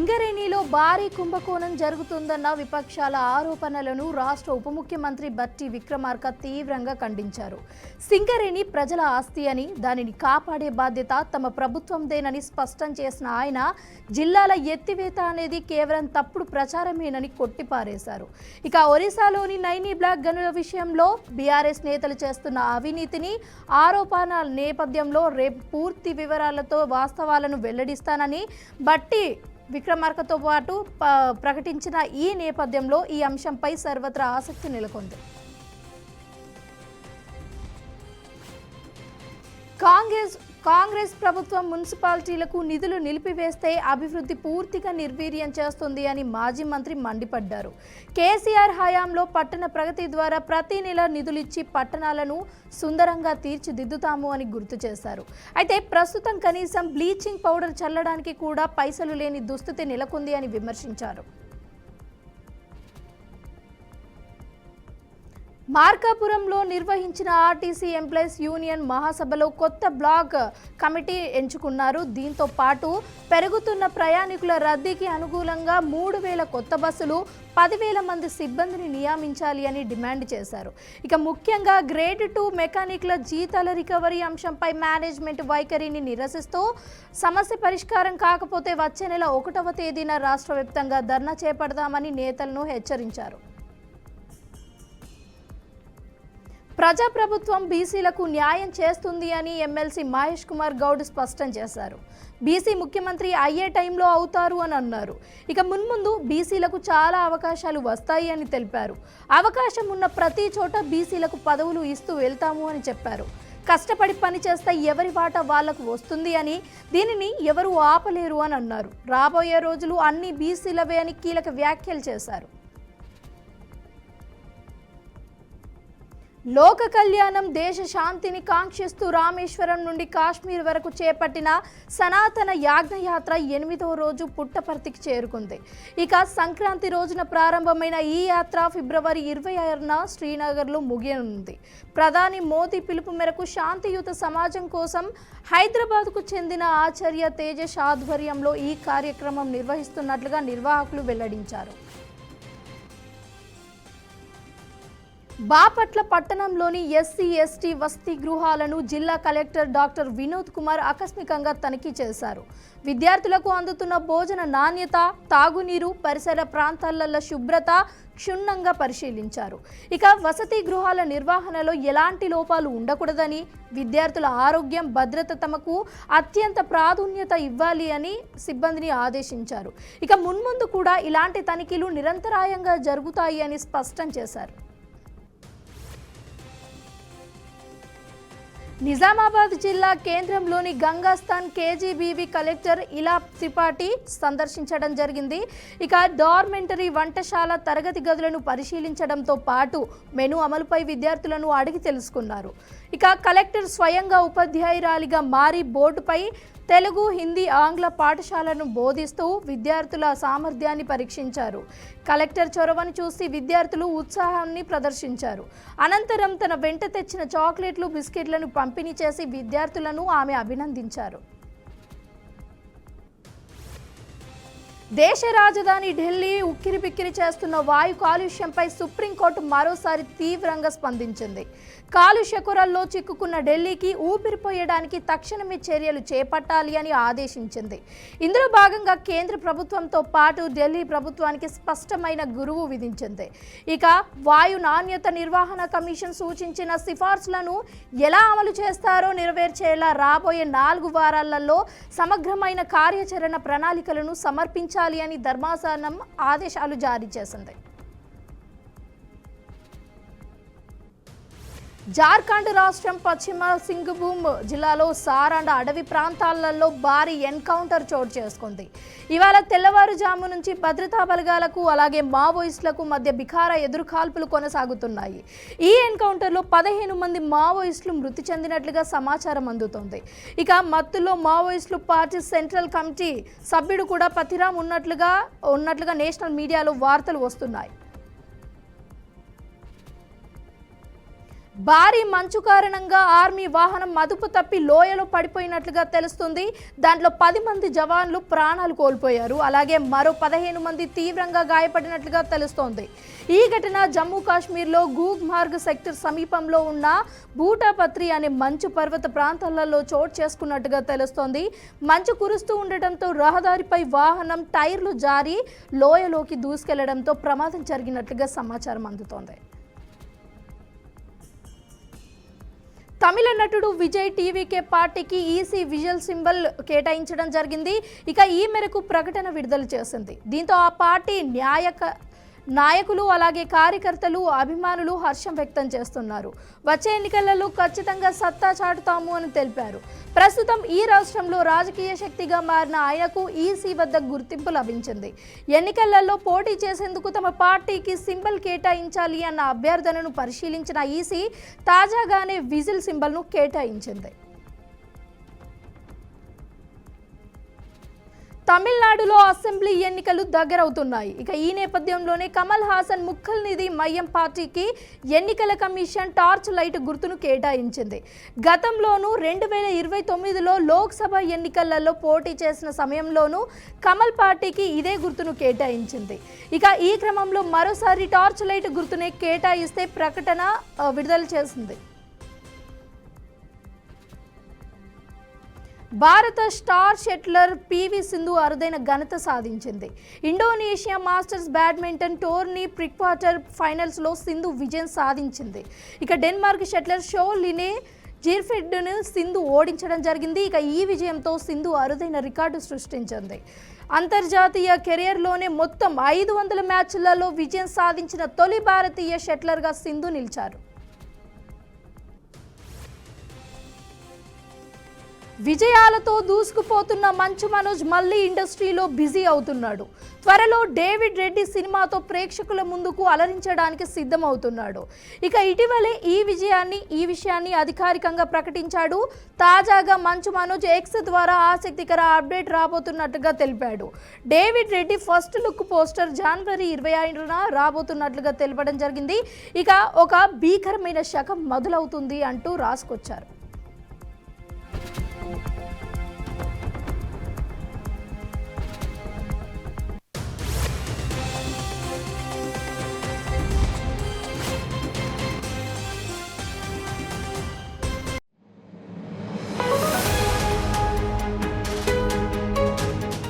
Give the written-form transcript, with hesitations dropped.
సింగరేణిలో భారీ కుంభకోణం జరుగుతుందన్న విపక్షాల ఆరోపణలను రాష్ట్ర ఉప ముఖ్యమంత్రి బట్టి విక్రమార్క తీవ్రంగా ఖండించారు. సింగరేణి ప్రజల ఆస్తి అని, దానిని కాపాడే బాధ్యత తమ ప్రభుత్వందేనని స్పష్టం చేసిన ఆయన జిల్లాల ఎత్తివేత అనేది కేవలం తప్పుడు ప్రచారమేనని కొట్టిపారేశారు. ఇక ఒరిస్సాలోని నైనీ బ్లాక్ గనుల విషయంలో బీఆర్ఎస్ నేతలు చేస్తున్న అవినీతిని ఆరోపణల నేపథ్యంలో రేపు పూర్తి వివరాలతో వాస్తవాలను వెల్లడిస్తానని బట్టి విక్రమార్కతో పాటు ప్రకటించిన ఈ నేపథ్యంలో ఈ అంశంపై సర్వత్రా ఆసక్తి నెలకొంది. కాంగ్రెస్ ప్రభుత్వం మున్సిపాలిటీలకు నిధులు నిలిపివేస్తే అభివృద్ధి పూర్తిగా నిర్వీర్యం చేస్తుంది అని మాజీ మంత్రి మండిపడ్డారు. కేసీఆర్ హయాంలో పట్టణ ప్రగతి ద్వారా ప్రతి నెల నిధులిచ్చి పట్టణాలను సుందరంగా తీర్చిదిద్దుతాము అని గుర్తు చేశారు. అయితే ప్రస్తుతం కనీసం బ్లీచింగ్ పౌడర్ చల్లడానికి కూడా పైసలు లేని దుస్థితి నెలకొంది అని విమర్శించారు. మార్కాపురంలో నిర్వహించిన ఆర్టీసీ ఎంప్లాయీస్ యూనియన్ మహాసభలో కొత్త బ్లాక్ కమిటీ ఎంచుకున్నారు. దీంతో పాటు పెరుగుతున్న ప్రయాణికుల రద్దీకి అనుకూలంగా 3,000 కొత్త బస్సులు, 10,000 మంది సిబ్బందిని నియమించాలి అని డిమాండ్ చేశారు. ఇక ముఖ్యంగా గ్రేడ్ 2 మెకానిక్ల జీతాల రికవరీ అంశంపై మేనేజ్మెంట్ వైఖరిని నిరసిస్తూ సమస్య పరిష్కారం కాకపోతే వచ్చే నెల 1వ తేదీన రాష్ట్ర వ్యాప్తంగా ధర్నా చేపడతామని నేతలను హెచ్చరించారు. ప్రజాప్రభుత్వం బీసీలకు న్యాయం చేస్తుంది అని ఎమ్మెల్సీ మహేష్ కుమార్ గౌడ్ స్పష్టం చేశారు. బీసీ ముఖ్యమంత్రి అయ్యే టైంలో అవుతారు అని అన్నారు. ఇక మున్ముందు బీసీలకు చాలా అవకాశాలు వస్తాయి అని తెలిపారు. అవకాశం ఉన్న ప్రతి చోట బీసీలకు పదవులు ఇస్తూ వెళ్తాము అని చెప్పారు. కష్టపడి పని చేస్తే ఎవరి వాటా వాళ్లకు వస్తుంది అని, దీనిని ఎవరు ఆపలేరు అని అన్నారు. రాబోయే రోజులు అన్ని బీసీలవే అని కీలక వ్యాఖ్యలు చేశారు. లోక కళ్యాణం, దేశ శాంతిని కాంక్షిస్తూ రామేశ్వరం నుండి కాశ్మీర్ వరకు చేపట్టిన సనాతన యాజ్ఞయాత్ర 8వ రోజు పుట్టపర్తికి చేరుకుంది. ఇక సంక్రాంతి రోజున ప్రారంభమైన ఈ యాత్ర ఫిబ్రవరి 26న శ్రీనగర్లో ముగియనుంది. ప్రధాని మోదీ పిలుపు మేరకు శాంతియుత సమాజం కోసం హైదరాబాద్కు చెందిన ఆచార్య తేజస్ ఆధ్వర్యంలో ఈ కార్యక్రమం నిర్వహిస్తున్నట్లుగా నిర్వాహకులు వెల్లడించారు. బాపట్ల పట్టణంలోని ఎస్సీ ఎస్టీ వసతి గృహాలను జిల్లా కలెక్టర్ డాక్టర్ వినోద్ కుమార్ ఆకస్మికంగా తనిఖీ చేశారు. విద్యార్థులకు అందుతున్న భోజన నాణ్యత, తాగునీరు, పరిసర ప్రాంతాలలో శుభ్రత క్షుణ్ణంగా పరిశీలించారు. ఇక వసతి గృహాల నిర్వహణలో ఎలాంటి లోపాలు ఉండకూడదని, విద్యార్థుల ఆరోగ్యం, భద్రత తమకు అత్యంత ప్రాధాన్యత ఇవ్వాలి అని సిబ్బందిని ఆదేశించారు. ఇక మున్ముందు కూడా ఇలాంటి తనిఖీలు నిరంతరాయంగా జరుగుతాయి అని స్పష్టం చేశారు. నిజామాబాద్ జిల్లా కేంద్రంలోని గంగాస్థాన్ కేజీబీవీ కలెక్టర్ ఇలా త్రిపాఠి సందర్శించడం జరిగింది. ఇక డార్మెంటరీ, వంటశాల, తరగతి గదులను పరిశీలించడంతో పాటు మెను అమలుపై విద్యార్థులను అడిగి తెలుసుకున్నారు. ఇక కలెక్టర్ స్వయంగా ఉపాధ్యాయురాలిగా మారి బోర్డుపై తెలుగు, హిందీ, ఆంగ్ల పాఠశాలను బోధిస్తూ విద్యార్థుల సామర్థ్యాన్ని పరీక్షించారు. కలెక్టర్ చొరవను చూసి విద్యార్థులు ఉత్సాహాన్ని ప్రదర్శించారు. అనంతరం తన వెంట తెచ్చిన చాక్లెట్లు, బిస్కెట్లను పంపిణీ చేసి విద్యార్థులను ఆమె అభినందించారు. దేశ రాజధాని ఢిల్లీ ఉక్కిరిబిక్కిరి చేస్తున్న వాయు కాలుష్యంపై సుప్రీంకోర్టు మరోసారి తీవ్రంగా స్పందించింది. కాలుష్య కొరల్లో చిక్కుకున్న ఢిల్లీకి ఊపిరిపోయడానికి తక్షణమే చర్యలు చేపట్టాలి అని ఆదేశించింది. ఇందులో భాగంగా కేంద్ర ప్రభుత్వంతో పాటు ఢిల్లీ ప్రభుత్వానికి స్పష్టమైన గురువు విధించింది. ఇక వాయు నాణ్యత నిర్వహణ కమిషన్ సూచించిన సిఫార్సులను ఎలా అమలు చేస్తారో నెరవేర్చేలా రాబోయే 4 వారాలలో సమగ్రమైన కార్యాచరణ ప్రణాళికలను సమర్పించాలి అని ధర్మాసనం ఆదేశాలు జారీ చేసింది. జార్ఖండ్ రాష్ట్రం పశ్చిమ సింగ్భూమ్ జిల్లాలో సారండ అడవి ప్రాంతాలలో భారీ ఎన్కౌంటర్ చోటు చేసుకుంది. ఇవాళ తెల్లవారుజాము నుంచి భద్రతా బలగాలకు అలాగే మావోయిస్టులకు మధ్య బిఖారా ఎదురుకాల్పులు కొనసాగుతున్నాయి. ఈ ఎన్కౌంటర్లో 15 మంది మావోయిస్టులు మృతి చెందినట్లుగా సమాచారం అందుతోంది. ఇక మత్తులో మావోయిస్టులు పార్టీ సెంట్రల్ కమిటీ సభ్యుడు కూడా పతిరామ్ ఉన్నట్లుగా నేషనల్ మీడియాలో వార్తలు వస్తున్నాయి. భారీ మంచు కారణంగా ఆర్మీ వాహనం అదుపు తప్పి లోయలో పడిపోయినట్లుగా తెలుస్తుంది. దాంట్లో 10 మంది జవాన్లు ప్రాణాలు కోల్పోయారు. అలాగే మరో 15 మంది తీవ్రంగా గాయపడినట్లుగా తెలుస్తోంది. ఈ ఘటన జమ్మూ కాశ్మీర్లో గూగ్మార్గ్ సెక్టర్ సమీపంలో ఉన్న బూటాపత్రి అనే మంచు పర్వత ప్రాంతాలలో చోటు చేసుకున్నట్టుగా తెలుస్తోంది. మంచు కురుస్తూ ఉండటంతో రహదారిపై వాహనం టైర్లు జారి లోయలోకి దూసుకెళ్లడంతో ప్రమాదం జరిగినట్లుగా సమాచారం అందుతోంది. తమిళ నటుడు విజయ్ టీవీకే పార్టీకి ఈసీ విజువల్ సింబల్ కేటాయించడం జరిగింది. ఇక ఈ మేరకు ప్రకటన విడుదల చేసింది. దీంతో ఆ పార్టీ నాయకులు అలాగే కార్యకర్తలు అభిమానులు హర్షం వ్యక్తం చేస్తున్నారు. వచ్చే ఎన్నికలలో ఖచ్చితంగా సత్తా చాటుతాము అని తెలిపారు. ప్రస్తుతం ఈ రాష్ట్రంలో రాజకీయ శక్తిగా మారిన ఆయనకు ఈసీ వద్ద గుర్తింపు లభించింది. ఎన్నికలలో పోటీ చేసేందుకు తమ పార్టీకి సింబల్ కేటాయించాలి అన్న అభ్యర్థనను పరిశీలించిన ఈసీ తాజాగానే విజిల్ సింబల్ను కేటాయించింది. తమిళనాడులో అసెంబ్లీ ఎన్నికలు దగ్గరవుతున్నాయి. ఇక ఈ నేపథ్యంలోనే కమల్ హాసన్ ముక్కల్ నిధి మయ్యం పార్టీకి ఎన్నికల కమిషన్ టార్చ్ లైట్ గుర్తును కేటాయించింది. గతంలోనూ 2029లో లోక్సభ ఎన్నికలలో పోటీ చేసిన సమయంలోనూ కమల్ పార్టీకి ఇదే గుర్తును కేటాయించింది. ఇక ఈ క్రమంలో మరోసారి టార్చ్ లైట్ గుర్తునే కేటాయిస్తే ప్రకటన విడుదల చేసింది. భారత స్టార్ షట్లర్ పివి సింధు అరుదైన ఘనత సాధించింది. Indonesia masters badminton tourney pre quarter ఫైనల్స్లో సింధు విజయం సాధించింది. ఇక డెన్మార్క్ షట్లర్ షో లినే జీర్ఫెడ్ను సింధు ఓడించడం జరిగింది. ఇక ఈ విజయంతో సింధు అరుదైన రికార్డు సృష్టించింది. అంతర్జాతీయ కెరియర్లోనే మొత్తం 500 మ్యాచ్లలో విజయం సాధించిన తొలి భారతీయ షట్లర్గా సింధు నిలిచారు. విజయాలతో దూసుకుపోతున్న మంచు మనోజ్ మళ్ళీ ఇండస్ట్రీలో బిజీ అవుతున్నాడు. త్వరలో డేవిడ్ రెడ్డి సినిమాతో ప్రేక్షకుల ముందుకు అలరించడానికి సిద్ధమవుతున్నాడు. ఇక ఇటీవలే ఈ విషయాన్ని అధికారికంగా ప్రకటించాడు. తాజాగా మంచు మనోజ్ ఎక్స్ ద్వారా ఆసక్తికర అప్డేట్ రాబోతున్నట్టుగా తెలిపాడు. David Reddy first look poster జనవరి 25న రాబోతున్నట్లుగా తెలపడం జరిగింది. ఇక ఒక భీకరమైన శకం మొదలవుతుంది అంటూ రాసుకొచ్చారు.